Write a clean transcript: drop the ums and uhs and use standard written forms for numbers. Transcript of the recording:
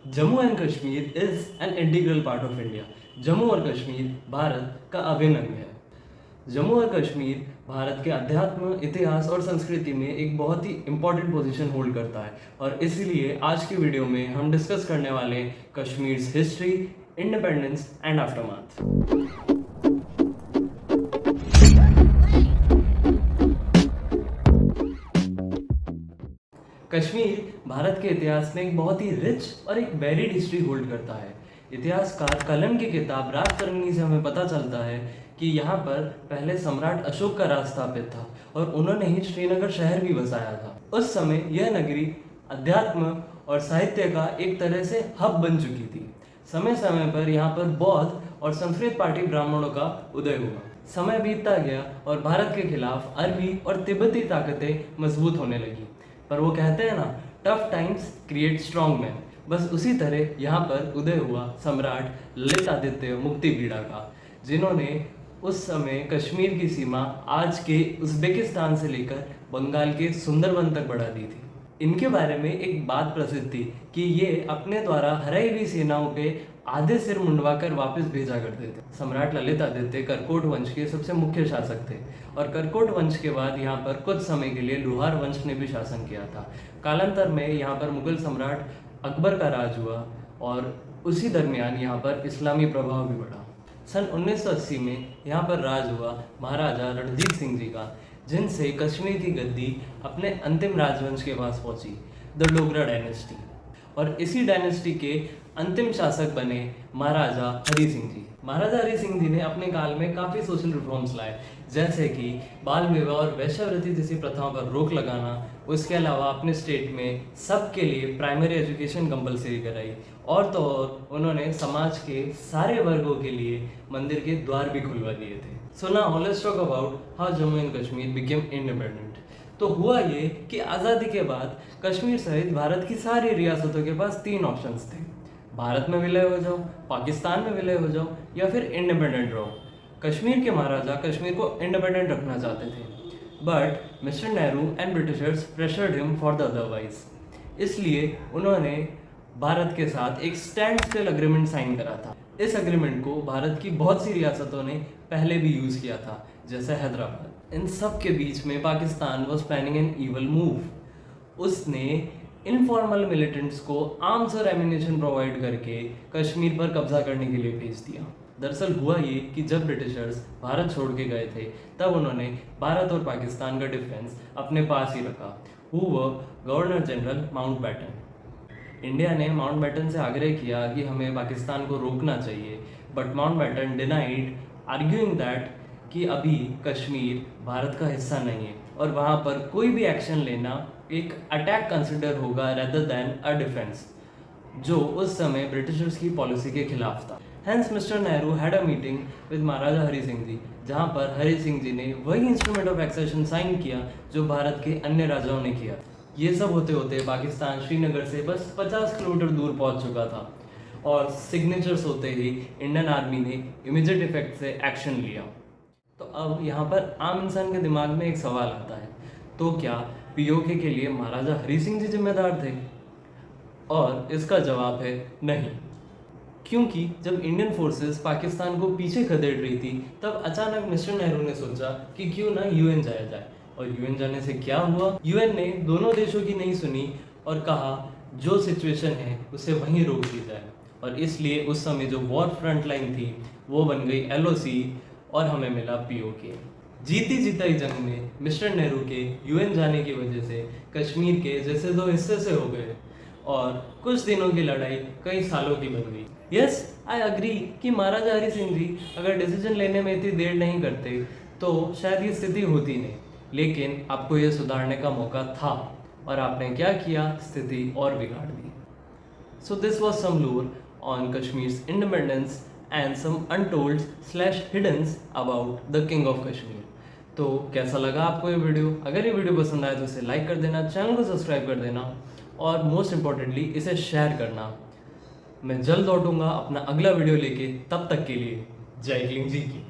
Jammu and Kashmir is an integral part of India. Jammu और कश्मीर भारत का अभिन्न अंग है। जम्मू और कश्मीर भारत के अध्यात्म, इतिहास और संस्कृति में एक बहुत ही इम्पोर्टेंट पोजीशन होल्ड करता है और इसीलिए आज की वीडियो में हम डिस्कस करने वाले हैं Kashmir history, independence and aftermath. Kashmir Bharat के इतिहास में एक बहुत ही रिच और एक वेरिड हिस्ट्री होल्ड करता है। इतिहासकार कलन की किताब राजतरंगी से हमें पता चलता है कि यहाँ पर पहले सम्राट अशोक का राज स्थापित था और उन्होंने ही श्रीनगर शहर भी बसाया था। उस समय यह नगरी अध्यात्म और साहित्य का एक तरह से हब बन चुकी थी। समय समय पर यहाँ पर बौद्ध और संस्कृत पार्टी ब्राह्मणों का उदय हुआ। समय बीतता गया और भारत के खिलाफ अरबी और तिब्बती ताकतें मजबूत होने लगी। पर वो कहते हैं ना, tough times create strong man. बस उसी तरह यहाँ पर उदय हुआ सम्राट ललित आदित्य मुक्तिपीड़ा का, जिन्होंने उस समय कश्मीर की सीमा आज के उज़्बेकिस्तान से लेकर बंगाल के सुंदरबन तक बढ़ा दी थी। इनके बारे में एक बात प्रसिद्ध थी कि ये अपने द्वारा हराई हुई सेनाओं के आधे सिर मुंडवाकर वापस भेजा करते थे। सम्राट ललित आदित्य करकोट वंश के सबसे मुख्य शासक थे और करकोट वंश के बाद यहाँ पर कुछ समय के लिए लोहार वंश ने भी शासन किया था। कालांतर में यहाँ पर मुगल सम्राट अकबर का राज हुआ और उसी दरमियान यहाँ पर इस्लामी प्रभाव भी बढ़ा। सन 1980 में यहाँ पर राज हुआ महाराजा रणजीत सिंह जी का, जिनसे कश्मीर की गद्दी अपने अंतिम राजवंश के पास पहुंची, द डोगरा डायनेस्टी। और इसी डायनेस्टी के अंतिम शासक बने महाराजा हरि सिंह जी। महाराजा हरि सिंह जी ने अपने काल में काफ़ी सोशल रिफॉर्म्स लाए, जैसे कि बाल विवाह और वैश्यावृत्ति जैसी प्रथाओं पर रोक लगाना। उसके अलावा अपने स्टेट में सबके लिए प्राइमरी एजुकेशन कंपलसरी कराई और तो और उन्होंने समाज के सारे वर्गों के लिए मंदिर के द्वार भी खुलवा दिए थे। So now let's talk about how Jammu and Kashmir became independent. तो हुआ ये कि आज़ादी के बाद कश्मीर सहित भारत की सारी रियासतों के पास तीन ऑप्शंस थे: भारत में विलय हो जाओ, पाकिस्तान में विलय हो जाओ या फिर इंडिपेंडेंट रहो। कश्मीर के महाराजा कश्मीर को इंडिपेंडेंट रखना चाहते थे, but mister Nehru and Britishers pressured him for the otherwise. इसलिए उन्होंने भारत के साथ एक स्टैंड स्टिल अग्रीमेंट साइन करा था। इस अग्रीमेंट को भारत की बहुत सी रियासतों ने पहले भी यूज़ किया था, जैसे हैदराबाद। इन सब के बीच में Pakistan was planning N evil move. उसने इनफॉर्मल मिलिटेंट्स को आर्म्स और एमिनेशन प्रोवाइड करके कश्मीर पर कब्जा करने के लिए भेज दिया। दरअसल हुआ ये कि जब ब्रिटिशर्स भारत छोड़ के गए थे, तब उन्होंने भारत और पाकिस्तान का डिफेंस अपने पास ही रखा। Who were governor general Mountbatten. India ने माउंटबेटन से आग्रह किया कि हमें पाकिस्तान को रोकना चाहिए, but Mountbatten denied, arguing that कि अभी कश्मीर भारत का हिस्सा नहीं है और वहाँ पर कोई भी एक्शन लेना एक अटैक कंसिडर होगा रेदर देन अ डिफेंस, जो उस समय ब्रिटिशर्स की पॉलिसी के खिलाफ था। Hence mister Nehru had a meeting with Maharaja Hari Singh ji, जहाँ पर हरि सिंह जी ने वही इंस्ट्रूमेंट ऑफ एक्सेशन साइन किया जो भारत के अन्य राजाओं ने किया। ये सब होते होते पाकिस्तान श्रीनगर से बस 50 किलोमीटर दूर पहुँच चुका था और सिग्नेचर्स होते ही इंडियन आर्मी ने इमीडिएट इफेक्ट से एक्शन लिया। तो अब यहाँ पर आम इंसान के दिमाग में एक सवाल आता है, तो क्या पीओके के लिए महाराजा हरि सिंह जी जिम्मेदार थे? और इसका जवाब है नहीं, क्योंकि जब इंडियन फोर्सेस पाकिस्तान को पीछे खदेड़ रही थी, तब अचानक मिस्टर नेहरू ने सोचा कि क्यों ना यूएन जाया जाए। और यूएन जाने से क्या हुआ? यूएन ने दोनों देशों की नहीं सुनी और कहा जो सिचुएशन है उसे वहीं रोक दी जाए। और इसलिए उस समय जो वॉर फ्रंट लाइन थी वो बन गई एलओसी और हमें मिला पीओके। जीती जिताई जंग में मिस्टर नेहरू के यूएन जाने की वजह से कश्मीर के जैसे दो हिस्से से हो गए और कुछ दिनों की लड़ाई कई सालों की बन गई। यस, आई अग्री कि महाराजा हरि सिंह जी अगर डिसीजन लेने में इतनी देर नहीं करते तो शायद ये स्थिति होती नहीं, लेकिन आपको ये सुधारने का मौका था और आपने क्या किया? स्थिति और बिगाड़ दी। So this was some lore on Kashmir's independence and some untold/hiddens about the King of Kashmir. तो कैसा लगा आपको ये वीडियो? अगर ये वीडियो पसंद आए तो इसे लाइक कर देना, चैनल को सब्सक्राइब कर देना और मोस्ट इम्पॉर्टेंटली इसे शेयर करना। मैं जल्द लौटूंगा अपना अगला वीडियो लेके, तब तक के लिए जय हिंद जी की।